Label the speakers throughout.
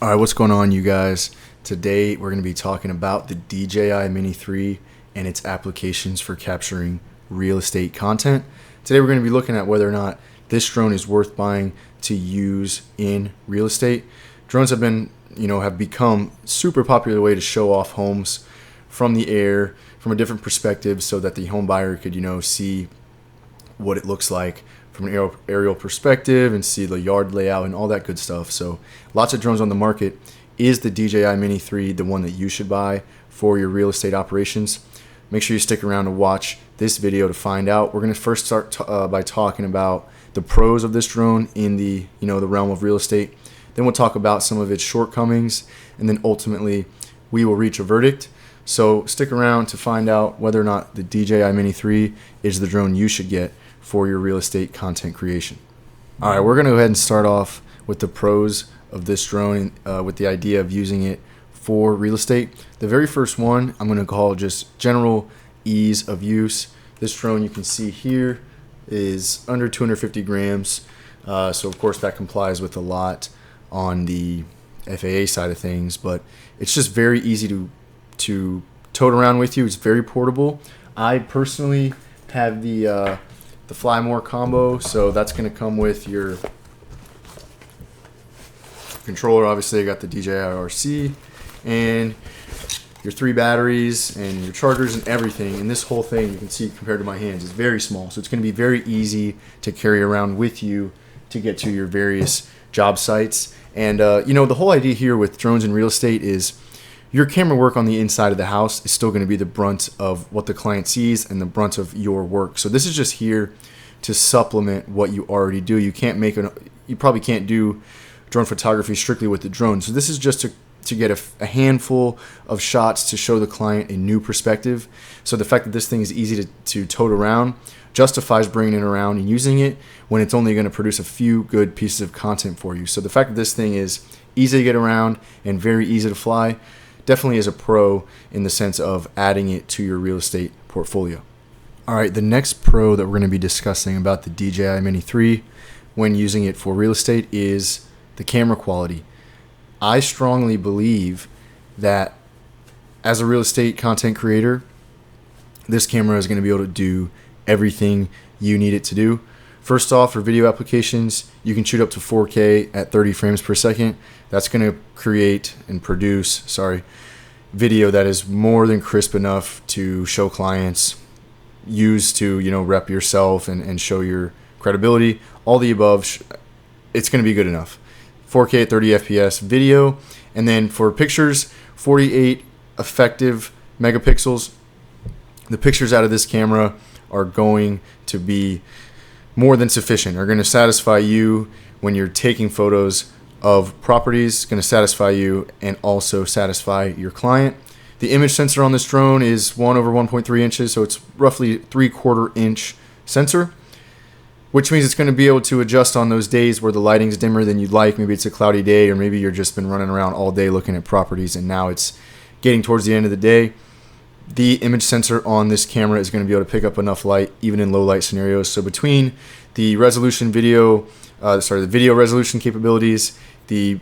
Speaker 1: All right, what's going on, you guys? Today we're going to be talking about the DJI Mini 3 and its applications for capturing real estate content. Today we're going to be looking at whether or not this drone is worth buying to use in real estate. Drones have become super popular way to show off homes from the air, from a different perspective, so that the home buyer could, see what it looks like from an aerial perspective and see the yard layout and all that good stuff. So lots of drones on the market. Is the DJI Mini 3 the one that you should buy for your real estate operations? Make sure you stick around to watch this video to find out. We're going to first start by talking about the pros of this drone in the realm of real estate. Then we'll talk about some of its shortcomings, and then ultimately we will reach a verdict. So stick around to find out whether or not the DJI Mini 3 is the drone you should get for your real estate content creation. All right, we're going to go ahead and start off with the pros of this drone with the idea of using it for real estate. The very first one I'm going to call just general ease of use. This drone you can see here is under 250 grams. So of course that complies with a lot on the FAA side of things, but it's just very easy to tote around with you. It's very portable. I personally have the Fly More combo, so that's going to come with your controller. Obviously I got the DJI RC and your 3 batteries and your chargers and everything, and this whole thing, you can see compared to my hands, is very small, so it's going to be very easy to carry around with you to get to your various job sites. And the whole idea here with drones in real estate is your camera work on the inside of the house is still going to be the brunt of what the client sees and the brunt of your work. So this is just here to supplement what you already do. You probably can't do drone photography strictly with the drone. So this is just to get a handful of shots to show the client a new perspective. So the fact that this thing is easy to tote around justifies bringing it around and using it when it's only going to produce a few good pieces of content for you. So the fact that this thing is easy to get around and very easy to fly definitely is a pro in the sense of adding it to your real estate portfolio. All right, the next pro that we're going to be discussing about the DJI Mini 3 when using it for real estate is the camera quality. I strongly believe that as a real estate content creator, this camera is going to be able to do everything you need it to do. First off, for video applications, you can shoot up to 4K at 30 frames per second. That's going to create and produce, video that is more than crisp enough to show clients, use to, rep yourself and show your credibility. All the above, it's going to be good enough. 4K at 30 FPS video, and then for pictures, 48 effective megapixels. The pictures out of this camera are going to be more than sufficient, are going to satisfy you when you're taking photos of properties, going to satisfy you and also satisfy your client. The image sensor on this drone is 1/1.3 inches, so it's roughly 3/4 inch sensor, which means it's going to be able to adjust on those days where the lighting's dimmer than you'd like. Maybe it's a cloudy day, or maybe you've just been running around all day looking at properties and now it's getting towards the end of the day. The image sensor on this camera is going to be able to pick up enough light even in low light scenarios. So between the the video resolution capabilities, the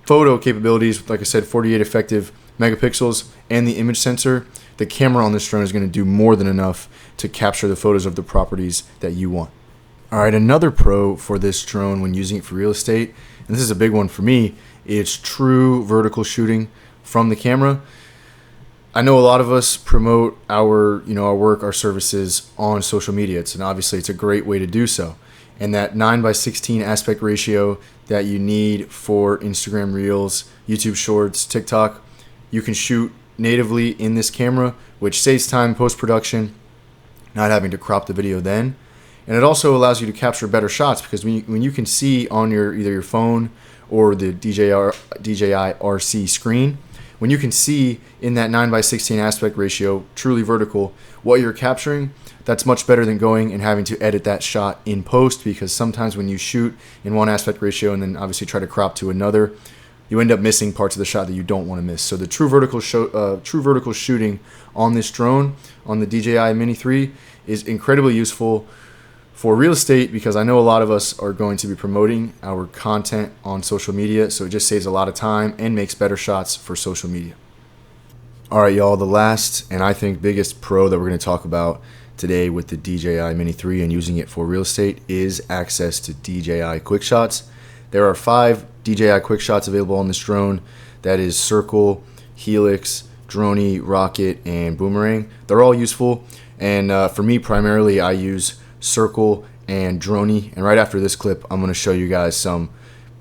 Speaker 1: photo capabilities, like I said, 48 effective megapixels, and the image sensor, the camera on this drone is going to do more than enough to capture the photos of the properties that you want. All right, another pro for this drone when using it for real estate, and this is a big one for me, it's true vertical shooting from the camera. I know a lot of us promote our work, our services on social media. Obviously it's a great way to do so. And that 9:16 aspect ratio that you need for Instagram Reels, YouTube Shorts, TikTok, you can shoot natively in this camera, which saves time post-production, not having to crop the video then. And it also allows you to capture better shots, because when you can see on either your phone or the DJI RC screen, when you can see in that 9:16 aspect ratio, truly vertical, what you're capturing, that's much better than going and having to edit that shot in post, because sometimes when you shoot in one aspect ratio and then obviously try to crop to another, you end up missing parts of the shot that you don't want to miss. So the true vertical shooting on this drone, on the DJI Mini 3, is incredibly useful for real estate, because I know a lot of us are going to be promoting our content on social media, so it just saves a lot of time and makes better shots for social media. All right, y'all, the last and I think biggest pro that we're going to talk about today with the DJI Mini 3 and using it for real estate is access to DJI quick shots. There are 5 DJI quick shots available on this drone. That is circle, helix, droney, rocket, and boomerang. They're all useful, and for me primarily I use circle and droney. And right after this clip I'm going to show you guys some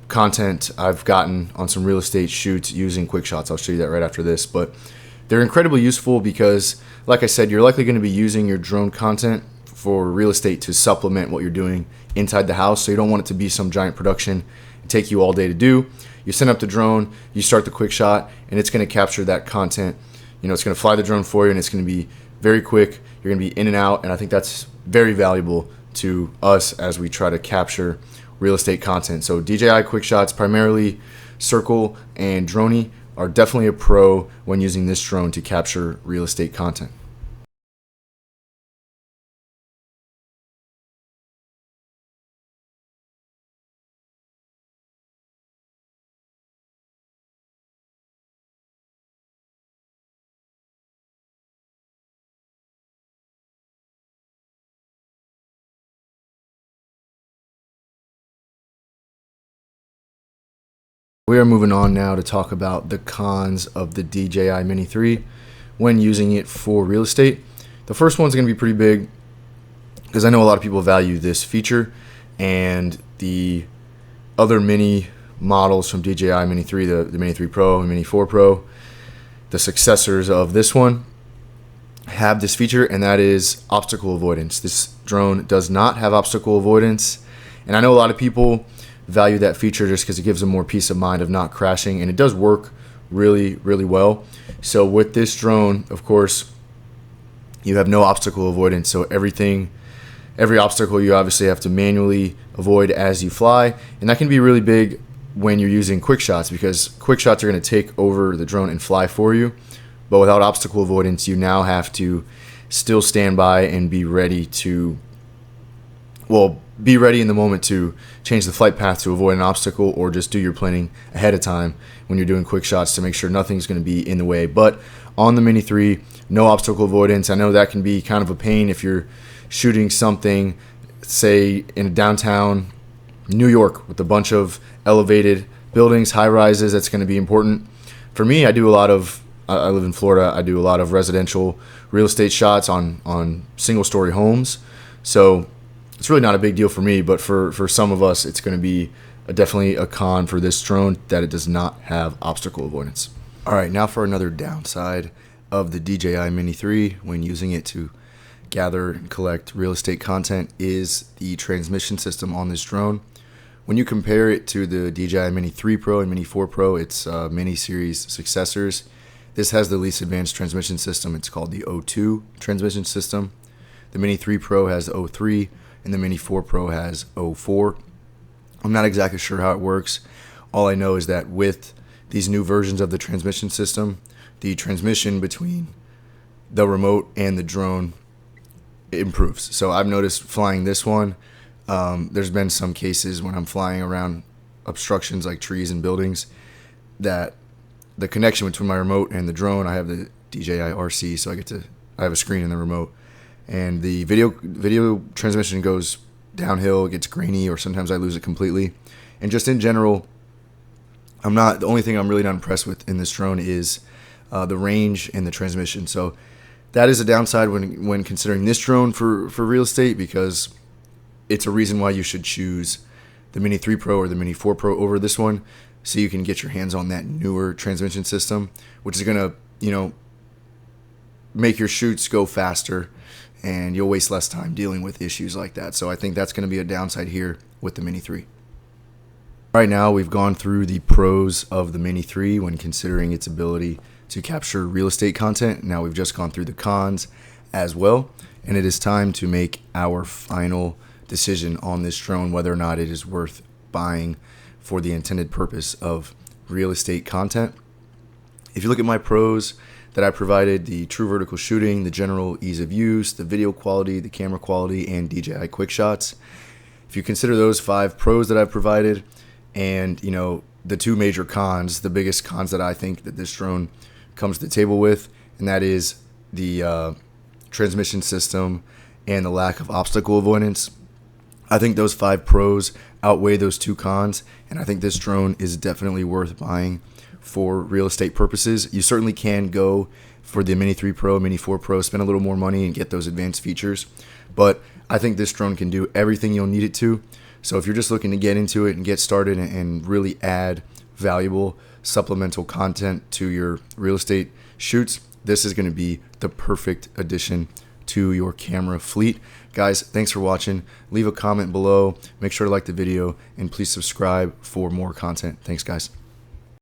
Speaker 1: content I've gotten on some real estate shoots using quick shots. I'll show you that right after this, but they're incredibly useful because, like I said, you're likely going to be using your drone content for real estate to supplement what you're doing inside the house, so you don't want it to be some giant production and take you all day to do. You send up the drone, you start the quick shot, and it's going to capture that content. It's going to fly the drone for you, and it's going to be very quick. You're going to be in and out, and I think that's very valuable to us as we try to capture real estate content. So DJI quick shots, primarily circle and droney, are definitely a pro when using this drone to capture real estate content. We are moving on now to talk about the cons of the DJI Mini 3 when using it for real estate. The first one's going to be pretty big because I know a lot of people value this feature, and the other mini models from DJI Mini 3, the Mini 3 Pro and Mini 4 Pro, the successors of this one, have this feature, and that is obstacle avoidance. This drone does not have obstacle avoidance, and I know a lot of people value that feature just because it gives them more peace of mind of not crashing, and it does work really, really well. So with this drone, of course, you have no obstacle avoidance, so every obstacle you obviously have to manually avoid as you fly, and that can be really big when you're using quick shots, because quick shots are going to take over the drone and fly for you. But without obstacle avoidance, you now have to still stand by and be ready in the moment to change the flight path to avoid an obstacle, or just do your planning ahead of time when you're doing quick shots to make sure nothing's going to be in the way. But on the Mini 3, no obstacle avoidance. I know that can be kind of a pain if you're shooting something, say, in a downtown New York with a bunch of elevated buildings, high rises. That's going to be important. For me, I live in Florida. I do a lot of residential real estate shots on single story homes. So it's really not a big deal for me, but for some of us, it's going to be definitely a con for this drone that it does not have obstacle avoidance. All right, now for another downside of the DJI Mini 3 when using it to gather and collect real estate content is the transmission system on this drone. When you compare it to the DJI Mini 3 Pro and Mini 4 Pro, its Mini series successors, this has the least advanced transmission system. It's called the O2 transmission system. The Mini 3 Pro has the O3, and the Mini 4 Pro has O4. I'm not exactly sure how it works. All I know is that with these new versions of the transmission system, the transmission between the remote and the drone improves. So I've noticed flying this one, there's been some cases when I'm flying around obstructions like trees and buildings that the connection between my remote and the drone, I have the DJI RC, so I have a screen in the remote, and the video transmission goes downhill, it gets grainy, or sometimes I lose it completely. And just in general, the only thing I'm really not impressed with in this drone is the range and the transmission. So that is a downside when considering this drone for real estate, because it's a reason why you should choose the Mini 3 Pro or the Mini 4 Pro over this one, so you can get your hands on that newer transmission system, which is going to, make your shoots go faster, and you'll waste less time dealing with issues like that. So I think that's going to be a downside here with the Mini 3. Right now, we've gone through the pros of the Mini 3 when considering its ability to capture real estate content. Now we've just gone through the cons as well, and it is time to make our final decision on this drone, whether or not it is worth buying for the intended purpose of real estate content. If you look at my pros that I provided: the true vertical shooting, the general ease of use, the video quality, the camera quality, and DJI quick shots. If you consider those 5 pros that I've provided, and the 2 major cons, the biggest cons that I think that this drone comes to the table with, and that is the transmission system and the lack of obstacle avoidance. I think those 5 pros outweigh those 2 cons, and I think this drone is definitely worth buying for real estate purposes. You certainly can go for the Mini 3 Pro, Mini 4 Pro, spend a little more money and get those advanced features, but I think this drone can do everything you'll need it to. So if you're just looking to get into it and get started and really add valuable supplemental content to your real estate shoots, this is going to be the perfect addition to your camera fleet. Guys, thanks for watching. Leave a comment below. Make sure to like the video, and please subscribe for more content. Thanks, guys.